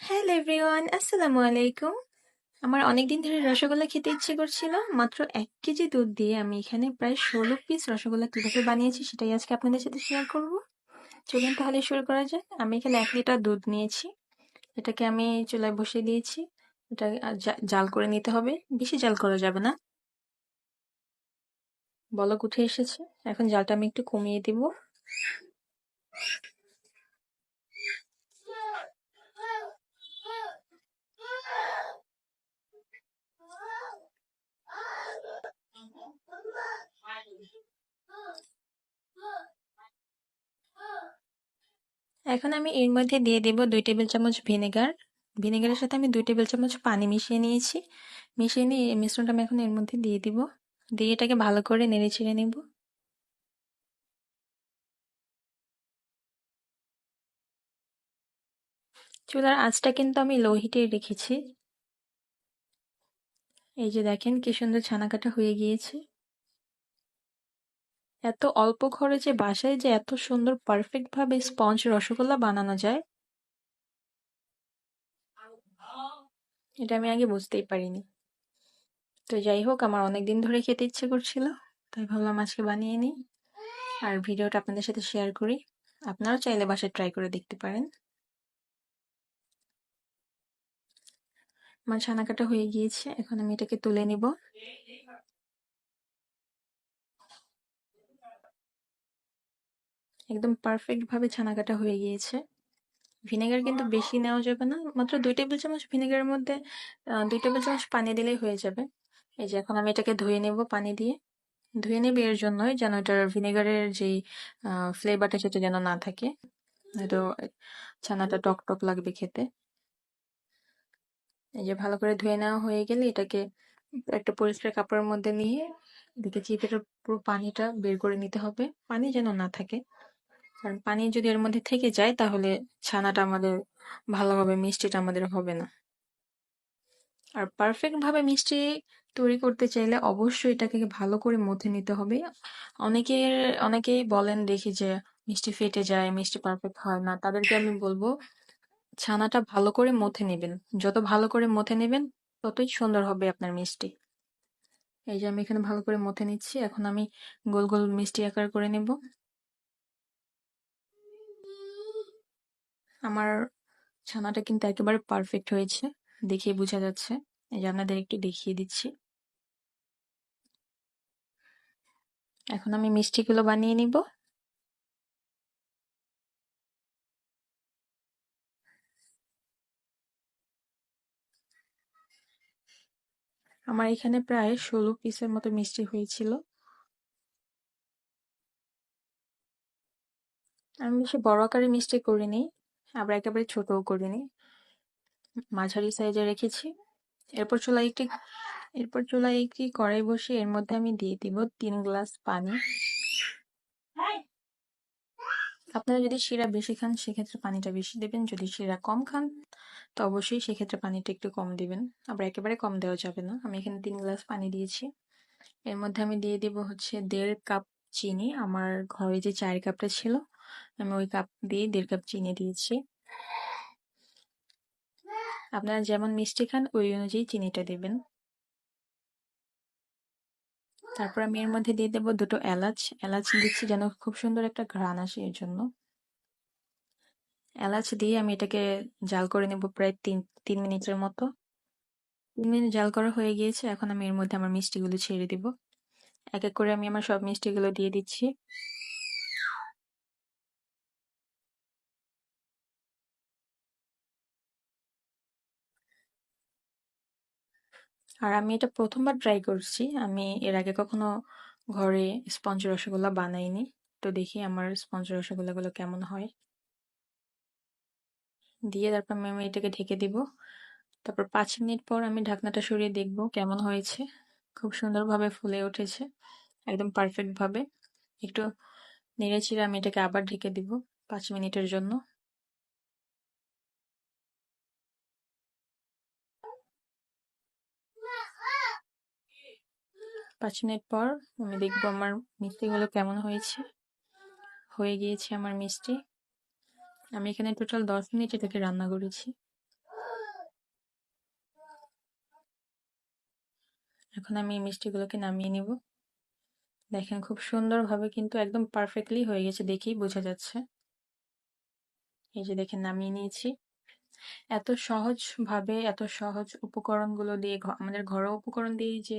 Hello everyone, আসসালামু আলাইকুম। আমার অনেকদিন ধরে রসগোল্লা খেতে ইচ্ছে করছিল। মাত্র 1 কেজি দুধ দিয়ে আমি এখানে প্রায় 16 পিস রসগোল্লা কিভাবে বানিয়েছি সেটাই আজকে আপনাদের সাথে শেয়ার করব। চলুন তাহলে শুরু করা যাক। আমি এখানে 1 লিটার দুধ নিয়েছি। এটাকে আমি চুলায় বসিয়ে দিয়েছি। এটা জাল করে নিতে হবে, বেশি জাল করা যাবে না। বলক উঠে এসেছে, এখন জালটা আমি একটু কমিয়ে দিব। এখন আমি এর মধ্যে দিয়ে দেব 2 টেবিল চামচ ভিনেগার। ভিনেগারের সাথে আমি 2 টেবিল চামচ পানি মিশিয়ে নিয়েছি। মিশিয়ে নিয়ে এই মিশ্রণটা আমি এখন এর মধ্যে দিয়ে দিব। দিয়ে এটাকে ভালো করে নেড়ে ছেড়ে নেব। চুলার আঁচটা কিন্তু আমি লো হিটে রেখেছি। এই যে দেখেন কি সুন্দর ছানা কাটা হয়ে গিয়েছে। এত অল্প খরচে বাসায় যে এত সুন্দর পারফেক্ট ভাবে স্পঞ্জ রসগোল্লা বানানো যায়, এটা আমি আগে বুঝতেই পারিনি। তো যাই হোক, আমার অনেকদিন ধরে খেতে ইচ্ছে করছিল, তাই ভাবলাম আজকে বানিয়ে নিই আর ভিডিওটা আপনাদের সাথে শেয়ার করি। আপনারাও চাইলে বাসায় ট্রাই করে দেখতে পারেন। আমার ছানা কাটা হয়ে গিয়েছে, এখন আমি এটাকে তুলে নিব। একদম পারফেক্ট ভাবে ছানা কাটা হয়ে গিয়েছে। ভিনেগার কিন্তু বেশি নেওয়া যাবে না, মাত্র 2 টেবিল চামচ ভিনেগারের মধ্যে 2 টেবিল চামচ পানি দিলেই হয়ে যাবে। এই যে এখন আমি এটাকে ধুয়ে নেব পানি দিয়ে। ধুয়ে নেব এর জন্যই যেন এটার ভিনেগারের যেই ফ্লেভারটা সেটা যেন না থাকে, হয়তো ছানাটা টক টক লাগবে খেতে। এই যে ভালো করে ধুয়ে নেওয়া হয়ে গেলে এটাকে একটা পরিষ্কার কাপড়ের মধ্যে নিয়ে এদিকে চিপে পুরো পানিটা বের করে নিতে হবে, পানি যেন না থাকে। কারণ পানি যদি এর মধ্যে থেকে যায় তাহলে ছানাটা আমাদের ভালোভাবে মিষ্টিটা আমাদের হবে না। আর পারফেক্ট ভাবে মিষ্টি তৈরি করতে চাইলে অবশ্যই এটাকে ভালো করে মথে নিতে হবে। অনেকেই বলেন দেখি যে মিষ্টি ফেটে যায়, মিষ্টি পারফেক্ট হয় না। তাদেরকে আমি বলবো ছানাটা ভালো করে মথে নেবেন। যত ভালো করে মথে নেবেন ততই সুন্দর হবে আপনার মিষ্টি। এই যে আমি এখানে ভালো করে মথে নিচ্ছি, এখন আমি গোল গোল মিষ্টি আকার করে নেব। আমার ছানাটা কিন্তু একেবারে পারফেক্ট হয়েছে, দেখেই বোঝা যাচ্ছে। এই যে আপনাদের একটু দেখিয়ে দিচ্ছি। এখন আমি মিষ্টিগুলো বানিয়ে নিব। আমার এখানে প্রায় 16 পিসের মতো মিষ্টি হয়েছিল। আমি বেশি বড় আকারের মিষ্টি করিনি, আবার একেবারে ছোটও করিনি, মাঝারি সাইজে রেখেছি। এরপর চুলায় একটি কড়াই বসিয়ে এর মধ্যে আমি দিয়ে দিব 3 গ্লাস পানি। আপনারা যদি শিরা বেশি খান সেক্ষেত্রে পানিটা বেশি দেবেন, যদি শিরা কম খান তো অবশ্যই সেক্ষেত্রে পানিটা একটু কম দিবেন। আবার একেবারে কম দেওয়া যাবে না। আমি এখানে 3 গ্লাস পানি দিয়েছি। এর মধ্যে আমি দিয়ে দিব হচ্ছে 1.5 কাপ চিনি। আমার ঘরে যে চায়ের কাপটা ছিল আমি ওই কাপ দিয়ে 1.5 কাপ চিনি দিয়েছি। আপনারা যেমন মিষ্টি খান ওই অনুযায়ী চিনিটা দিবেন। তারপর আমি এর মধ্যে দিয়ে দেবো 2টো এলাচ। এলাচ দিচ্ছি যেন খুব সুন্দর একটা ঘ্রাণ আসে এর জন্য। এলাচ দিয়ে আমি এটাকে জাল করে নেব প্রায় 3 মিনিটের মতো। 3 মিনিট জাল করা হয়ে গিয়েছে, এখন আমি এর মধ্যে আমার মিষ্টিগুলো ছেড়ে দিব। এক এক করে আমি আমার সব মিষ্টিগুলো দিয়ে দিচ্ছি। আর আমি এটা প্রথমবার ট্রাই করছি, আমি এর আগে কখনো ঘরে স্পঞ্জ রসগোল্লা বানাইনি। তো দেখি আমার স্পঞ্জ রসগোল্লাগুলো কেমন হয়। দিয়ে তারপর আমি এটাকে ঢেকে দিব। তারপর 5 মিনিট পর আমি ঢাকনাটা সরিয়ে দেখব কেমন হয়েছে। খুব সুন্দরভাবে ফুলে উঠেছে, একদম পারফেক্ট ভাবে। একটু নেড়ে চেড়ে আমি এটাকে আবার ঢেকে দিব 5 মিনিটের জন্য। 5 মিনিট পর আমি দেখবো আমার মিষ্টিগুলো কেমন হয়েছে। হয়ে গিয়েছে আমার মিষ্টি। আমি এখানে টোটাল 10 মিনিট এটাকে রান্না করেছি। এখন আমি এই মিষ্টিগুলোকে নামিয়ে নিব। দেখেন খুব সুন্দরভাবে কিন্তু একদম পারফেক্টলি হয়ে গেছে, দেখেই বোঝা যাচ্ছে। এই যে দেখেন নামিয়ে নিয়েছি। এত সহজ ভাবে, এত সহজ উপকরণগুলো দিয়ে, আমাদের ঘরোয়া উপকরণ দিয়ে যে